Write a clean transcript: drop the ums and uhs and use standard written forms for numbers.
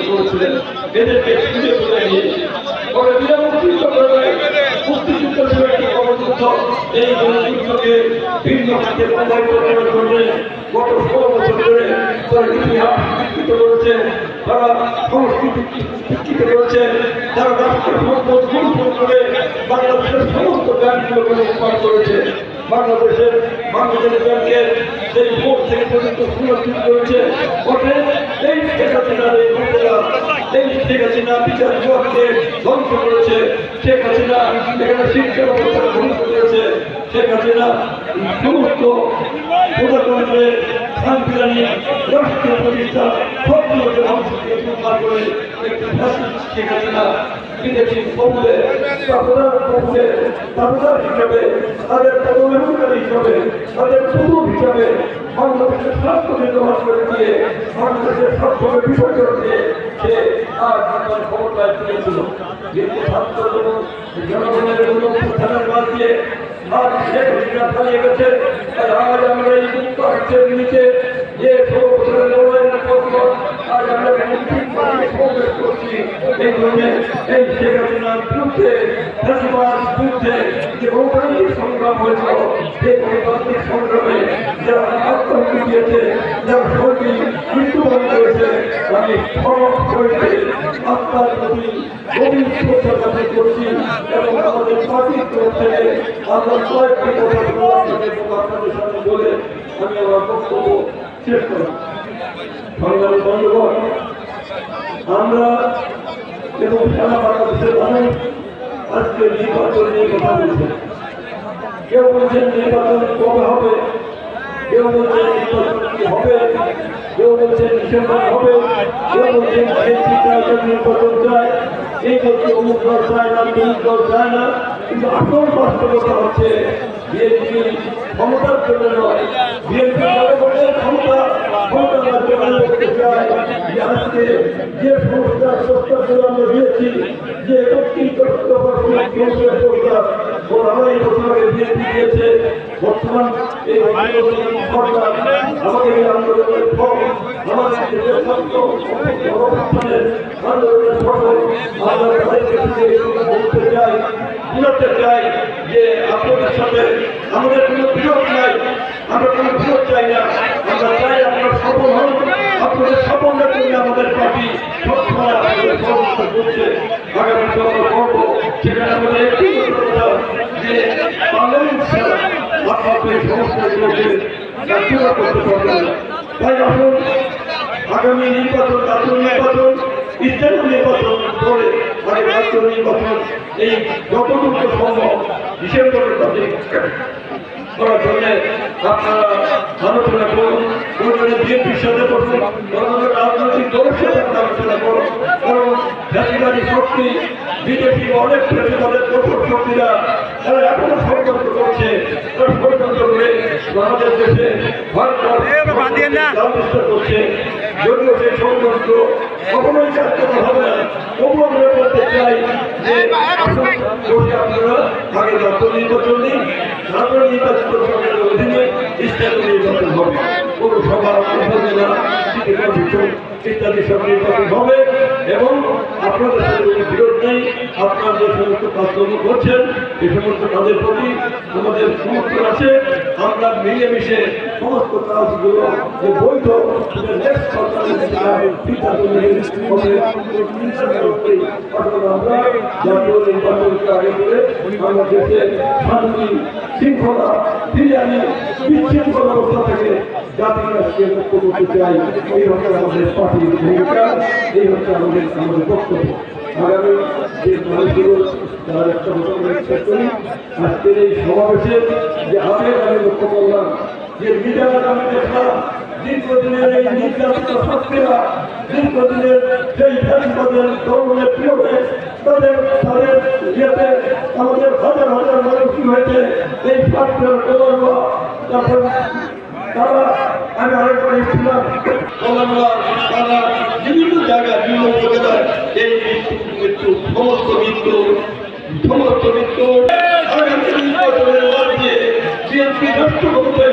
করেছিলেন, এদেরকে খুঁজে খুঁজে নিয়েছে। মুক্তিযুদ্ধ ছিল একটি গণযুদ্ধ। এই গণযুদ্ধকে ভিন্ন খাতে প্রভাবিত করার জন্য গত 16 বছর ধরে তারা ইতিহাস বিকৃত করেছে, তারা সংস্কৃতি বিকৃত করেছে, তারা রাষ্ট্রের সম্পদ লুণ্ঠন করে বাংলাদেশের সমস্ত ব্যাংকগুলোকে লুটপাট করেছে। বাংলাদেশ ব্যাংকের সেই ভোট থেকে পর্যন্ত সুরক্ষিত করেছে। এই শেখ হাসিনার এই লোকেরা, এই শেখ হাসিনা বিচার বিভাগকে ধ্বংস করেছে। শেখ হাসিনা এখানে শিক্ষা ব্যবস্থা ধ্বংস করেছে। শেখ হাসিনা সমস্ত প্রজাতন্ত্রের সাংবিধানিক রাষ্ট্রীয় প্রতিষ্ঠা সবগুলোকে ধ্বংস করে একটি শেখ হাসিনা বিদেশি কমলে তাদের হিসাবে, তাদের পদমেহনকারী হিসাবে, তাদের পুতুল হিসাবে বাংলাদেশের স্বার্থ নির্বাহ করে দিয়ে বাংলাদেশের স্বার্থকে বিসর্জন দিয়ে সে আর ক্ষমতায় ফিরেছিল। কিন্তু ছাত্র এবং জনগণের উত্থানের বাদ দিয়ে আজ শেখ হাসিনা পালিয়ে গেছে। তাই আজ আমরা এই মুক্ত হাতের নিচে যে 16 বছরের লড়াইয়ের পর আজ আমরা প্রবেশ করছি। এই জন্য এই শেখ হাসিনার বিরুদ্ধে, ফ্যাসিবাদ বিরুদ্ধে যে গণতান্ত্রিক সংগ্রাম হয়েছিল, সেই গণতান্ত্রিক সংগ্রামে যারা আত্মহত্যা দিয়েছে, যারা শহীদ মৃত্যুবরণ করেছে, আমি সড়ক হয়েছে আত্মার প্রতি গভীর শ্রদ্ধা জ্ঞাপন করছি এবং আমাদের পার্টির তরফ থেকে আমরা কয়েকটি কথা আপনাদের সামনে বলে আমি আমার বক্তব্য শেষ করি। সংগ্রামী বন্ধুগণ, আমরা এবং সারা বাংলাদেশের মানুষ আজকে নির্বাচন নিয়ে কথা বলছে। কেউ বলছেন নির্বাচন কবে হবে, কেউ বলছেন নির্বাচন কি হবে, কেউ বলছেন ডিসেম্বর হবে, কেউ বলছেন নির্বাচন চায়, এই বলছে অমুক দল চায় না, তমুক দল চায় না। কিন্তু আসল বাস্তবতা হচ্ছে বিএনপি ক্ষমতার জন্য নয়, বিএনপি জনগণের ক্ষমতা করতে চায়। আজকে যে সংস্কার প্রস্তাবগুলো আমরা দিয়েছি, যে 31 প্রস্তাব ও আড়াই বছর আগে বিএনপি দিয়েছে, বর্তমান এই সরকার আমাদের এই আন্দোলনের ফল, আমাদের দেশের ছাত্র আন্দোলনের ফল আমরা তাদেরকে বলতে চাই, বুঝাতে চাই যে আপনাদের সাথে আমাদের কোনো বিরোধ নাই, আমরা কোনো বিরোধ চাই না। আমরা চাই আপনারা সফল হন, আপনাদের সাফল্যের জন্য আমাদের পার্টি সবসময় আপনাদের সহযোগিতা করছে। আগামী আমরা করবো, সেখানে আমাদের একটি কথা যে পার্লামেন্ট ছাড়া আপনাদের সমস্যাগুলোকে কার্যকর করতে পারবেন না। তাই আসুন আগামী নির্বাচন, জাতীয় নির্বাচন, স্থানীয় নির্বাচন করে আগে জাতীয় নির্বাচন এই যতটুকু সম্ভব ডিসেম্বরের মধ্যে করার জন্য আপনারা আলোচনা করুন। প্রয়োজনে বিএনপির সাথে বসুন, রাজনৈতিক দলের সাথে আলোচনা করুন। কারণ জাতিবাদী শক্তি, বিজেপি অনেক তাদের কঠোর শক্তিরা তারা এখনো ষড়যন্ত্র করছে, তারা ষড়যন্ত্র করে আমাদের দেশে ব্যবস্থা করছে। যদিও সেই ষড়যন্ত্র কখনোই কার্যকর হবে না, তবুও আমরা বলতে চাই যে আপনারা আগে জাতীয় নির্বাচন দিন, জাতীয় নির্বাচন সরকারের অধীনে স্থানীয় নির্বাচন হবে, পৌরসভা, উপজেলা, সিটি কর্পোরেশন ইত্যাদি সব নির্বাচন হবে। এবং আপনাদের সাথে কোনো বিরোধ নেই, আপনারা যে সমস্ত কাজকর্ম করছেন এই সমস্ত কাজের প্রতি আমাদের সমর্থন আছে। আমরা মিলেমিশে সমস্ত কাজগুলো যে বৈধ আমরা জাতীয় নির্বাচনকে আগে করে বাংলাদেশের শান্তি শৃঙ্খলা ফিরে আনি, বিশৃঙ্খল অবস্থা থেকে জাতিকে মুক্ত করতে চাই। এই হচ্ছে আমাদের পার্টির ভূমিকা, এই হচ্ছে আমাদের বক্তব্য। আগামী যে মানুষগুলো তারা একটা চেষ্টা করি আজকের এই সমাবেশে যে আগে আমি লক্ষ্য করলাম যে মিডিয়ার আমি দেখলাম দীর্ঘদিনের এই নির্যাতিত ছাত্রীরা, দীর্ঘদিনের সেই ফ্যাসিবাদের ধর্মের প্রিয়তে তাদের ইয়েতে আমাদের হাজার হাজার মানুষ কি হয়েছে এই ছাত্রের তারপর তারা আমি আরেকবার এসেছিলাম তারা বিভিন্ন জায়গায় বিভিন্ন উপজেলায় এই মৃত্যু সমস্ত মৃত্যু বিএনপি নষ্ট করতে